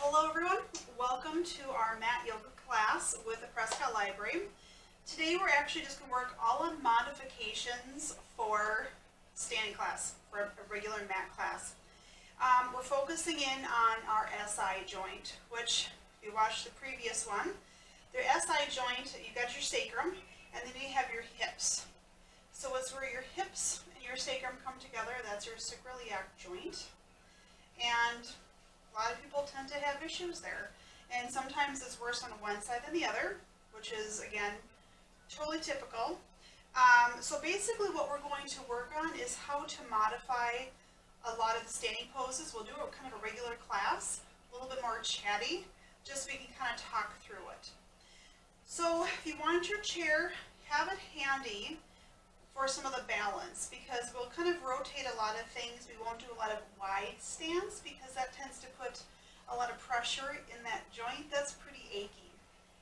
Hello everyone, welcome to our mat yoga class with the Prescott Library. Today we're actually just going to work all on modifications for standing class, for a regular mat class. We're focusing in on our SI joint, which if you watched the previous one, the SI joint, you've got your sacrum and then you have your hips. So it's where your hips and your sacrum come together, that's your sacroiliac joint. And a lot of people tend to have issues there, and sometimes it's worse on one side than the other, which is, again, totally typical. So basically what we're going to work on is how to modify a lot of the standing poses. We'll do a kind of a regular class, a little bit more chatty, just so we can kind of talk through it. So if you want your chair, have it handy for some of the balance, because we'll kind of rotate a lot of things. We won't do a lot of wide stance because that tends to put a lot of pressure in that joint that's pretty achy.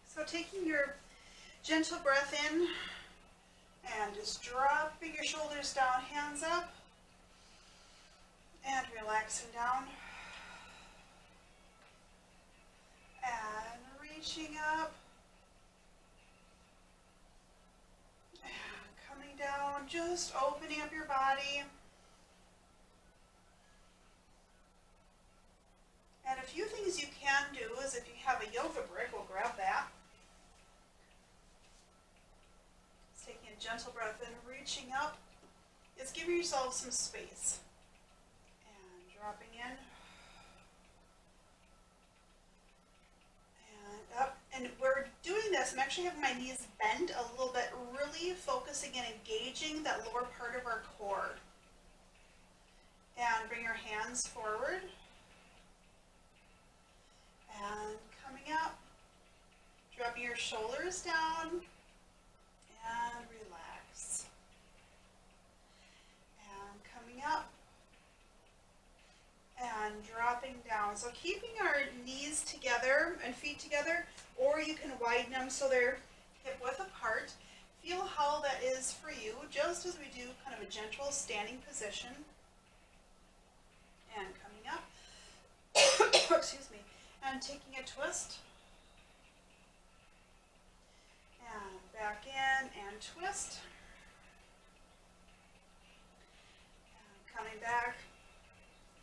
So taking your gentle breath in and just dropping your shoulders down, hands up, and relaxing down, and reaching up, down, just opening up your body. And a few things you can do is if you have a yoga brick, we'll grab that. Just taking a gentle breath in, reaching up, is giving yourself some space. And dropping in. And up. And we're doing this, I'm actually having my knees bend a little bit, really focusing and engaging that lower part of our core. And bring your hands forward. And coming up, dropping your shoulders down, and relax. And coming up, and dropping down. So keeping our knees together and feet together, or you can widen them so they're hip width apart. Feel how that is for you, just as we do kind of a gentle standing position. And coming up, excuse me, and taking a twist. And back in and twist. And coming back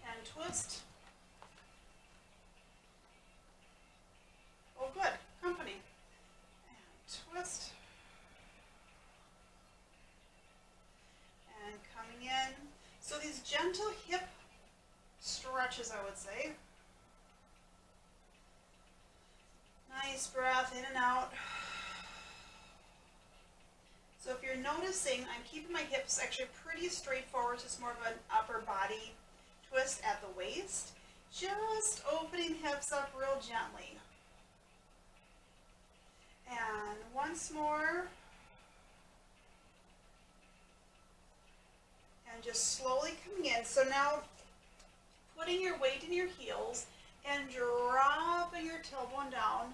and twist. Oh, good. Company. And twist. And coming in. So these gentle hip stretches, I would say. Nice breath in and out. So if you're noticing, I'm keeping my hips actually pretty straightforward. It's more of an upper body twist at the waist. Just opening hips up real gently. And once more. And just slowly coming in. So now putting your weight in your heels and dropping your tailbone down.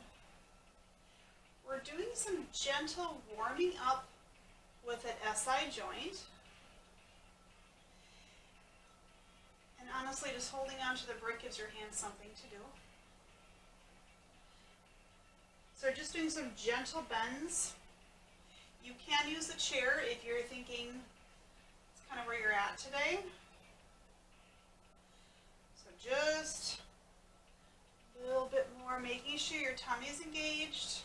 We're doing some gentle warming up with an SI joint. And honestly, just holding onto the brick gives your hands something to do. So we're just doing some gentle bends. You can use the chair if you're thinking it's kind of where you're at today. So just a little bit more, making sure your tummy is engaged.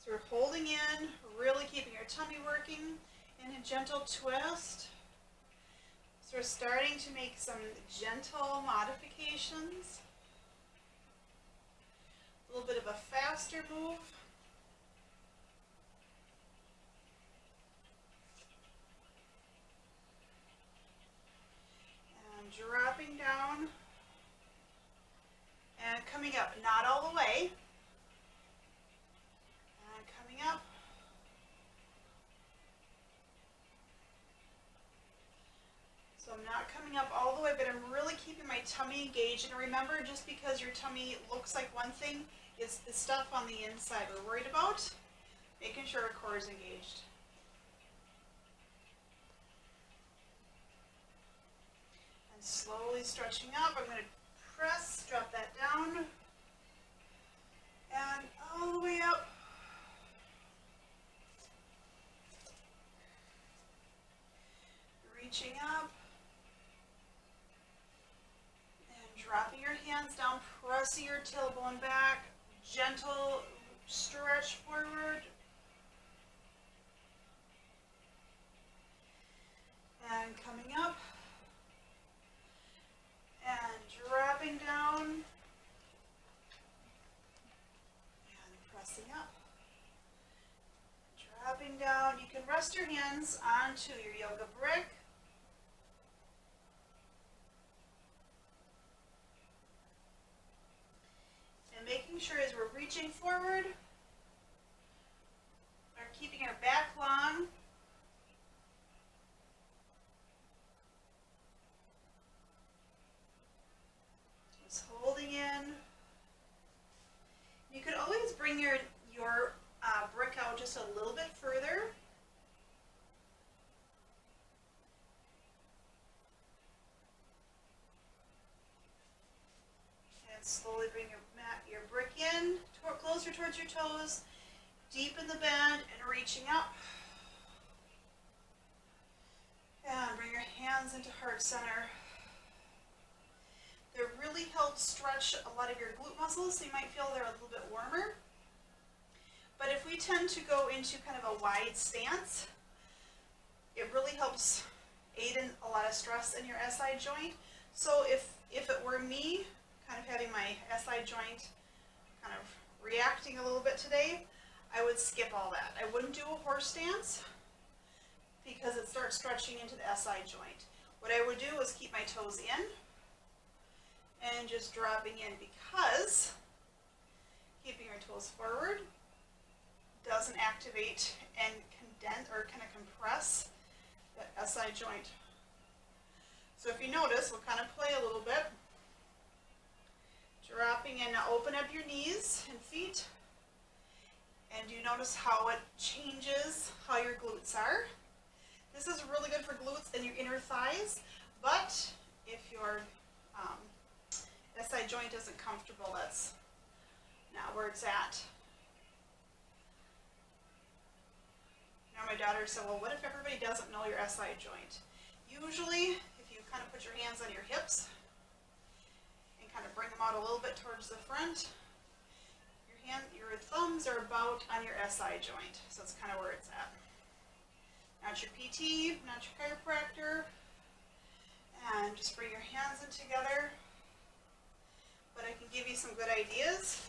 So we're holding in, really keeping your tummy working in a gentle twist. So we're starting to make some gentle modifications. A little bit of a faster move. And dropping down. And coming up, not all the way. And coming up. So I'm not coming up all the way, but I'm really keeping my tummy engaged. And remember, just because your tummy looks like one thing, it's the stuff on the inside we're worried about. Making sure our core is engaged. And slowly stretching up. I'm going to press, drop that down, and all the way up. Reaching up. And dropping your hands down, pressing your tailbone back. Gentle stretch forward. And coming up. And dropping down. And pressing up. Dropping down. You can rest your hands onto your yoga brick. And making sure as we're reaching forward, we're keeping our back long. Just holding in. You could always bring your brick out just a little bit further. And slowly bring your brick in, closer towards your toes, deep in the bend, and reaching up. And bring your hands into heart center. That really helps stretch a lot of your glute muscles, so you might feel they're a little bit warmer. But if we tend to go into kind of a wide stance, it really helps aid in a lot of stress in your SI joint. So if it were me, kind of having my SI joint kind of reacting a little bit today, I would skip all that. I wouldn't do a horse stance because it starts stretching into the SI joint. What I would do is keep my toes in and just dropping in, because keeping your toes forward doesn't activate and condense or kind of compress that SI joint. So if you notice, we'll kind of play a little bit. Dropping in, now open up your knees and feet. And do you notice how it changes how your glutes are? This is really good for glutes and your inner thighs, but if your SI joint isn't comfortable, that's not where it's at. Now my daughter said, well, what if everybody doesn't know your SI joint? Usually, if you kind of put your hands on your hips and kind of bring them out a little bit towards the front, your thumbs are about on your SI joint, so that's kind of where it's at. Not your PT, not your chiropractor, and just bring your hands in together. But I can give you some good ideas.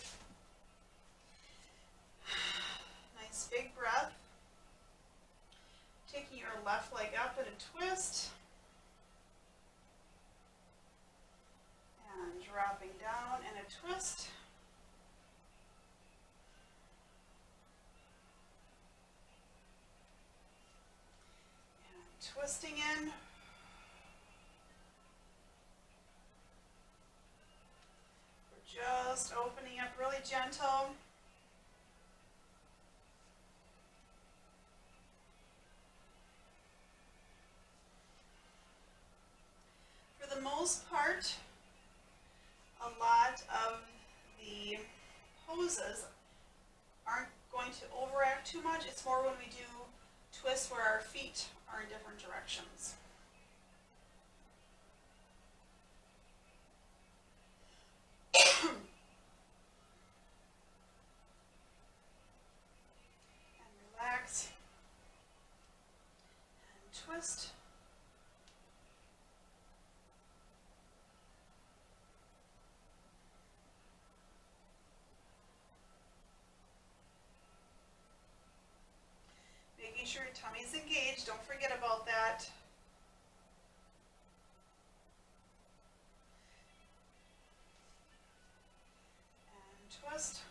Nice big breath. Taking your left leg up in a twist. And dropping down in a twist. And twisting in. Just opening up really gentle. For the most part, a lot of the poses aren't going to overact too much. It's more when we do twists where our feet are in different directions. Relax and twist. Making sure your tummy's engaged, don't forget about that. And twist.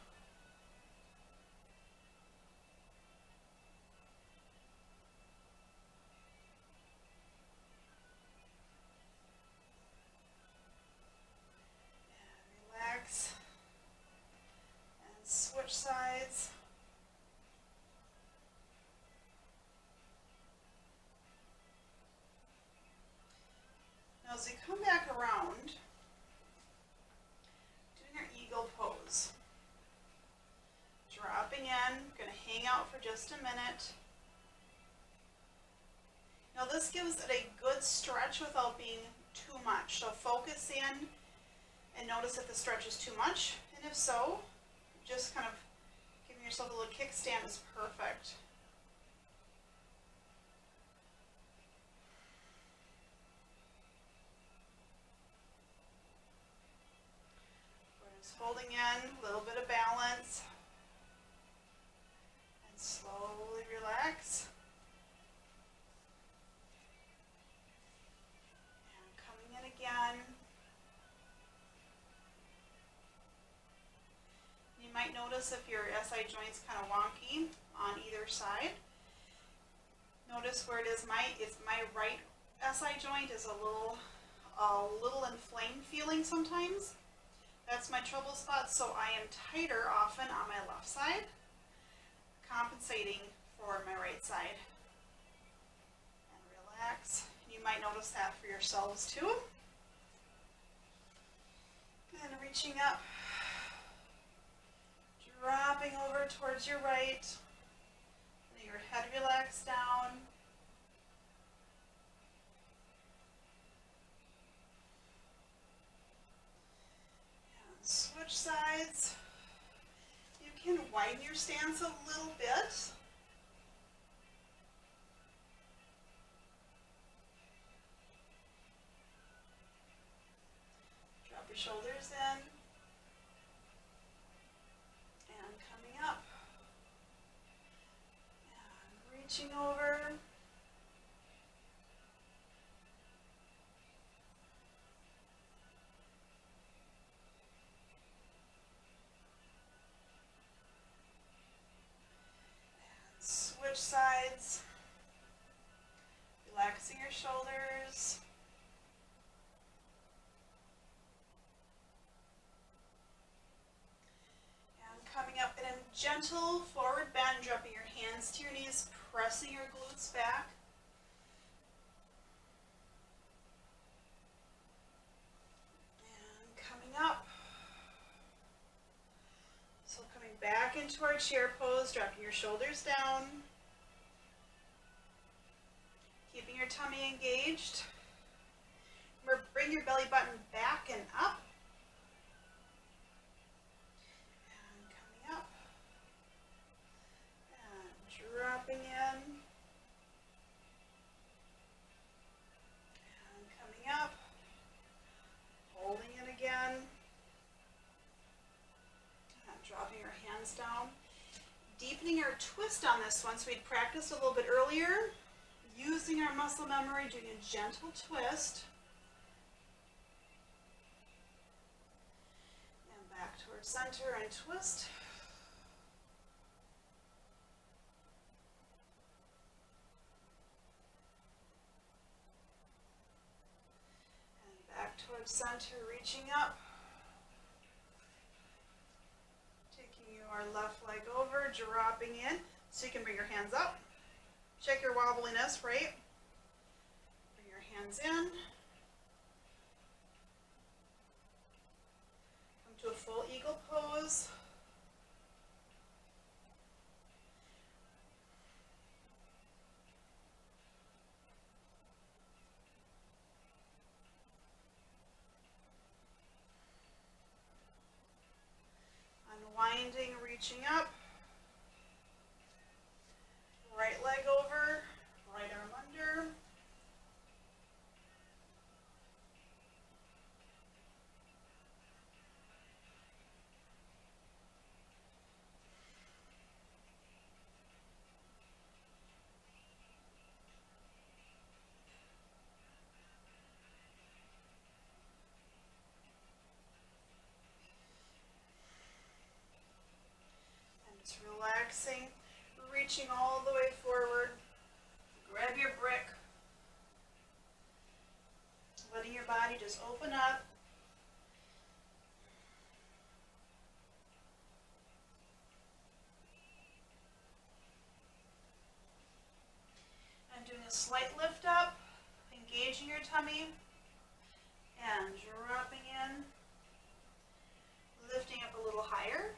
And switch sides. Now as we come back just a minute. Now this gives it a good stretch without being too much. So focus in and notice if the stretch is too much, and if so, just kind of giving yourself a little kickstand is perfect. We're just holding in a little bit of balance and slowly relax. And coming in again. You might notice if your SI joint's kind of wonky on either side. Notice where it is. My right SI joint is a little inflamed feeling sometimes. That's my trouble spot, so I am tighter often on my left side, compensating for my right side. And relax. You might notice that for yourselves too. And reaching up. Dropping over towards your right. Let your head relax down. And switch sides. You can widen your stance a little bit. Drop your shoulders in. Up and reaching over. And switch sides. Relaxing your shoulders. Coming up in a gentle forward bend, dropping your hands to your knees, pressing your glutes back. And coming up. So coming back into our chair pose, dropping your shoulders down. Keeping your tummy engaged. Remember, bring your belly button back and up. Dropping in and coming up, holding it again, and dropping our hands down. Deepening our twist on this one, so we'd practiced a little bit earlier, using our muscle memory, doing a gentle twist, and back towards center and twist. Towards center, reaching up, taking your left leg over, dropping in, so you can bring your hands up. Check your wobbliness, right? Bring your hands in. Come to a full eagle pose. Unwinding, reaching up, right leg over, right arm under, relaxing, reaching all the way forward. Grab your brick, letting your body just open up. And doing a slight lift up, engaging your tummy, and dropping in, lifting up a little higher.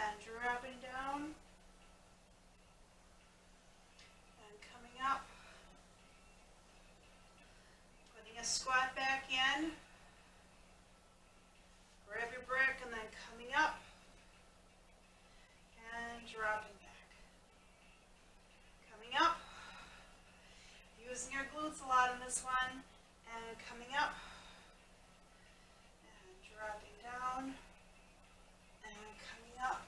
and dropping down and coming up, putting a squat back in, grab your brick and then coming up and dropping back, coming up, using your glutes a lot in this one, and coming up and dropping down and coming up.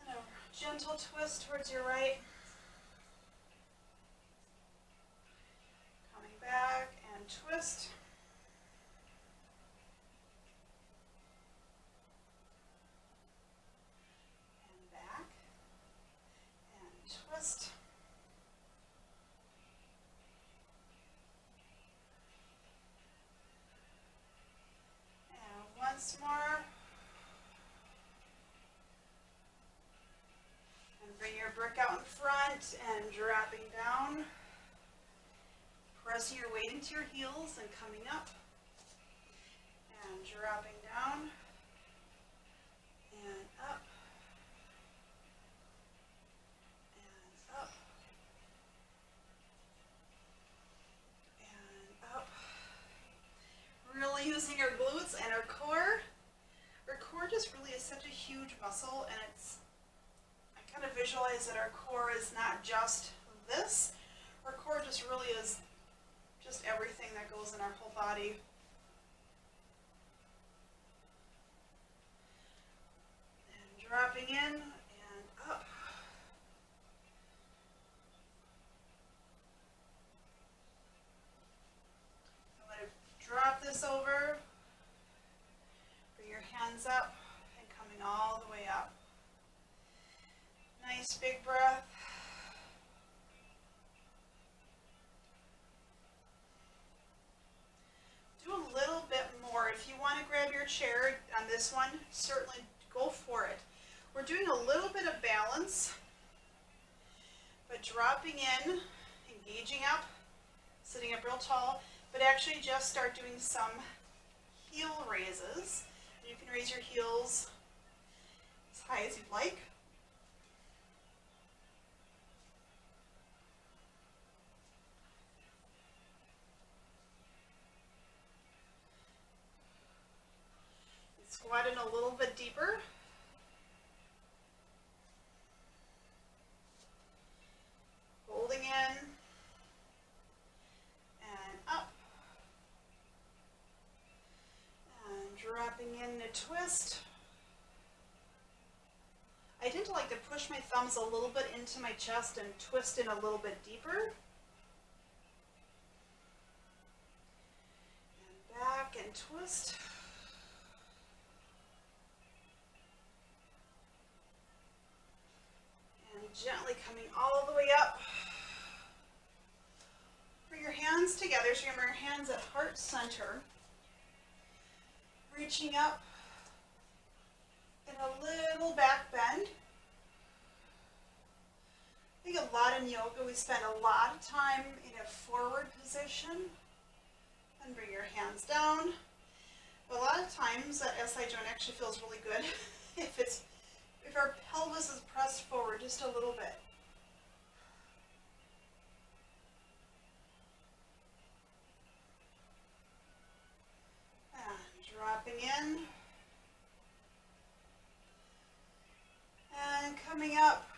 And a gentle twist towards your right. Coming back and twist. And back and twist. And once more. And bring your brick out in front and dropping down. Pressing your weight into your heels and coming up. And dropping down. And up. And up. And up. Really using our glutes and our core. Our core just really is such a huge muscle, and I kind of visualize that our core is not just this. Our core just really is just everything that goes in our whole body. And dropping in and up. I'm going to drop this over, bring your hands up, and coming all the way up. Nice big breath. Do a little bit more. If you want to grab your chair on this one, certainly go for it. We're doing a little bit of balance, but dropping in, engaging up, sitting up real tall, but actually just start doing some heel raises. You can raise your heels as high as you'd like. Squat in a little bit deeper. Holding in and up. And dropping in a twist. I tend to like to push my thumbs a little bit into my chest and twist in a little bit deeper. And back and twist. Gently coming all the way up. Bring your hands together, so you're going to bring your hands at heart center. Reaching up in a little back bend. I think a lot in yoga, we spend a lot of time in a forward position. And bring your hands down. But a lot of times that SI joint actually feels really good if our pelvis is pressed forward just a little bit. And dropping in. And coming up.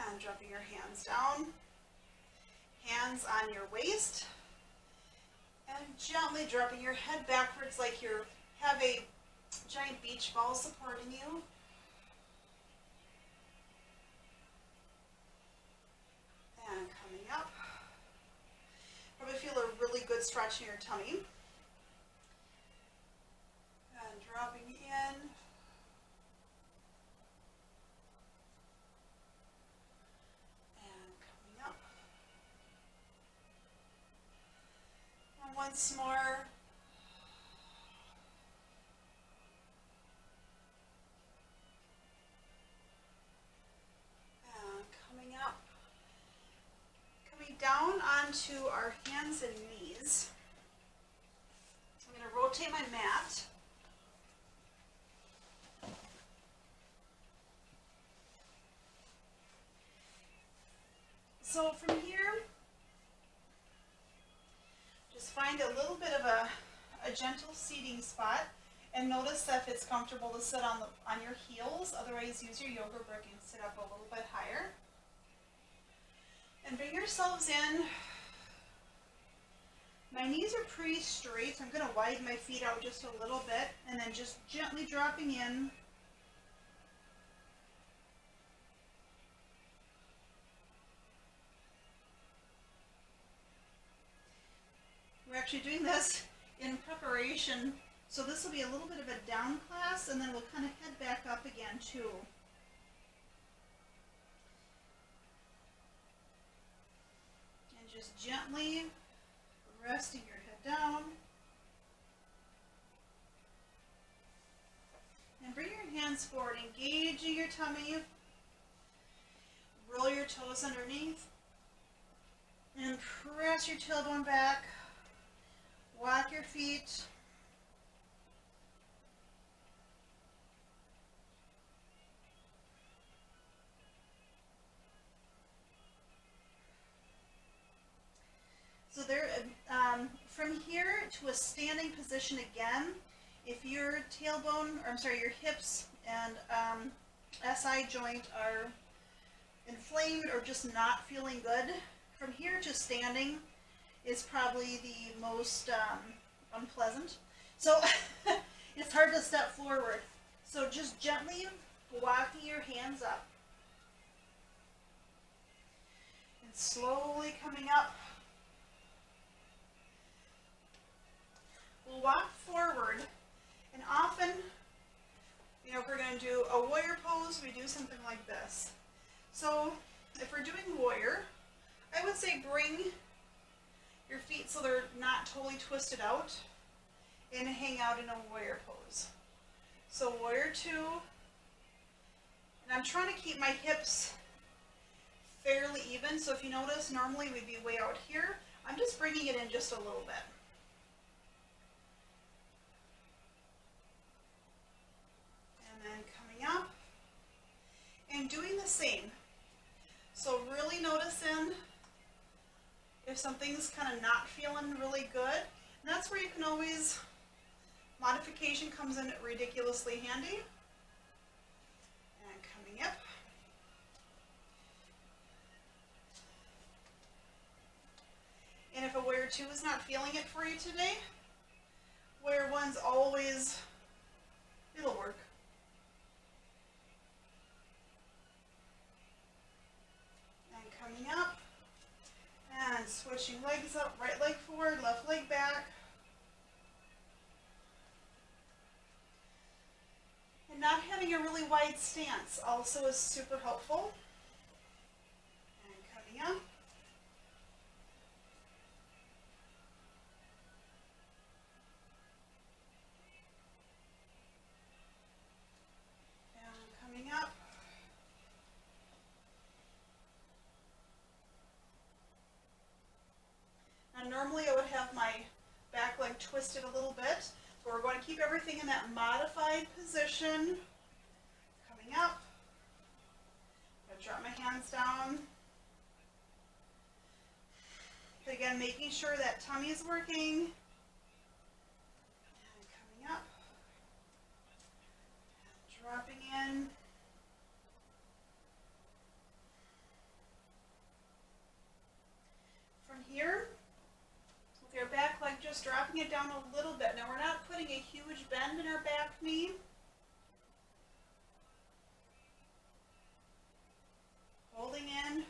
And dropping your hands down. Hands on your waist. And gently dropping your head backwards like you have a giant beach ball supporting you. And coming up. Probably feel a really good stretch in your tummy. And dropping in. And coming up. And once more. And coming up. on to our hands and knees. I'm going to rotate my mat. So from here, just find a little bit of a gentle seating spot, and notice that if it's comfortable to sit on your heels. Otherwise, use your yoga brick and sit up a little bit higher. And bring yourselves in. My knees are pretty straight, so I'm going to widen my feet out just a little bit, and then just gently dropping in. We're actually doing this in preparation, so this will be a little bit of a down class, and then we'll kind of head back up again too. And just gently resting your head down. And bring your hands forward, engaging your tummy. Roll your toes underneath. And press your tailbone back. Walk your feet. So there, from here to a standing position again, if your tailbone, or I'm sorry, your hips and SI joint are inflamed or just not feeling good, from here to standing is probably the most unpleasant. So it's hard to step forward. So just gently walking your hands up. And slowly coming up. We'll walk forward, and often, if we're going to do a warrior pose, we do something like this. So if we're doing warrior, I would say bring your feet so they're not totally twisted out and hang out in a warrior pose. So warrior 2, and I'm trying to keep my hips fairly even. So if you notice, normally we'd be way out here. I'm just bringing it in just a little bit. And then coming up and doing the same. So really noticing if something's kind of not feeling really good. And that's where you can always, modification comes in ridiculously handy. And coming up. And if a warrior 2 is not feeling it for you today, warrior 1's always, it'll work. And coming up. And switching legs up, right leg forward, left leg back. And not having a really wide stance also is super helpful. And coming up. And coming up. Now normally I would have my back leg twisted a little bit, but we're going to keep everything in that modified position. Coming up. I'm going to drop my hands down. Again, making sure that tummy is working. And coming up. And dropping in. From here, with your back leg, just dropping it down a little bit. Now we're not putting a huge bend in our back knee. Holding in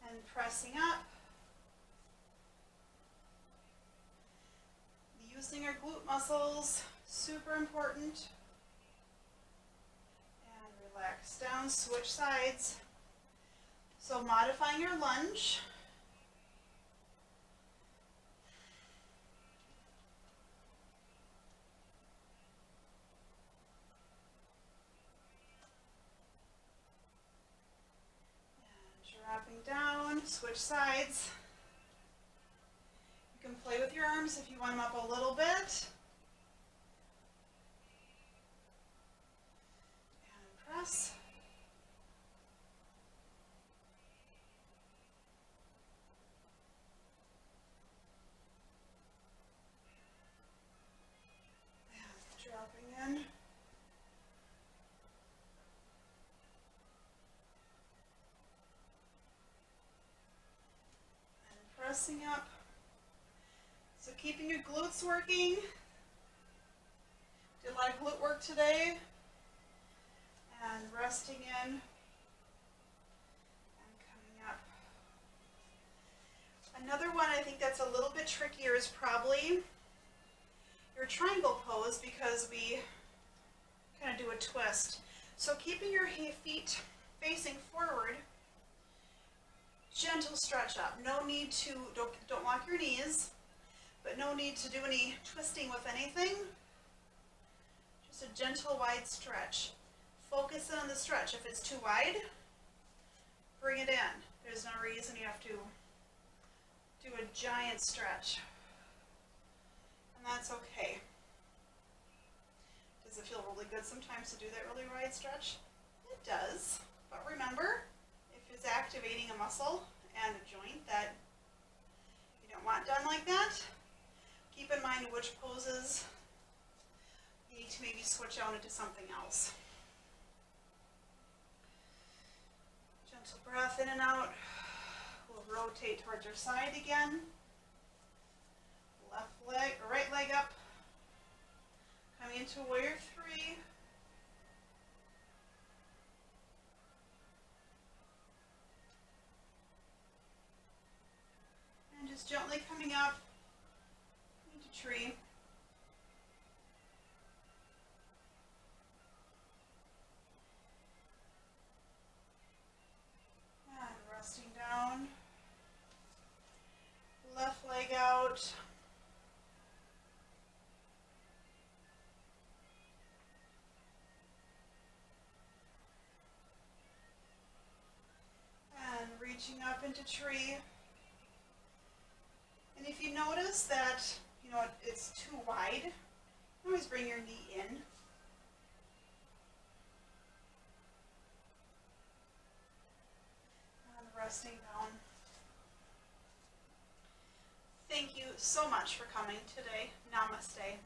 and pressing up. Using our glute muscles, super important. And relax down, switch sides. So modifying your lunge. Dropping down, switch sides. can play with your arms if you want them up a little bit. And press. And dropping in. Pressing up. So keeping your glutes working. Did a lot of glute work today. And resting in. And coming up. Another one I think that's a little bit trickier is probably your triangle pose, because we kind of do a twist. So keeping your feet facing forward. Gentle stretch up. No need to, don't lock your knees, but no need to do any twisting with anything. Just a gentle wide stretch. Focus in on the stretch. If it's too wide, bring it in. There's no reason you have to do a giant stretch. And that's okay. Does it feel really good sometimes to do that really wide stretch? It does. But remember, if it's activating a muscle and a joint that you don't want done like that, keep in mind which poses you need to maybe switch out into something else. Gentle breath in and out. We'll rotate towards your side again. Left leg, or right leg up. Coming into warrior three. And just gently coming up into tree. And resting down. Left leg out. And reaching up into tree. And if you notice that, it's too wide, you can always bring your knee in. And resting down. Thank you so much for coming today. Namaste.